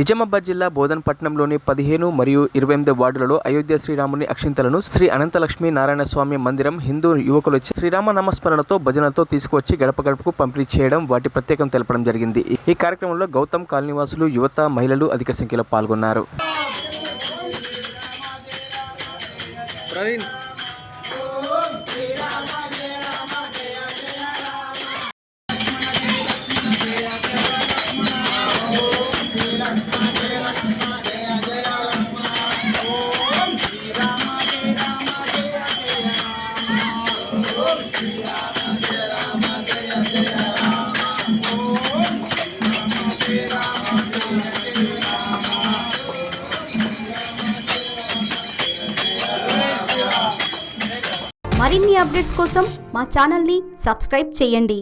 నిజామాబాద్ జిల్లా బోధనపట్నంలోని 15 మరియు 28 వార్డులలో అయోధ్య శ్రీరాముని అక్షింతలను శ్రీ అనంతలక్ష్మీ నారాయణ స్వామి మందిరం హిందూ యువకులు శ్రీరామ నామస్మరణతో భజనలతో తీసుకువచ్చి గడప గడపకు పంపిణీ చేయడం వాటి ప్రత్యేకం తెలపడం జరిగింది. ఈ కార్యక్రమంలో గౌతమ్ కాలనీవాసులు, యువత, మహిళలు అధిక సంఖ్యలో పాల్గొన్నారు. మరిన్ని అప్డేట్స్ కోసం మా ఛానల్ని సబ్స్క్రైబ్ చేయండి.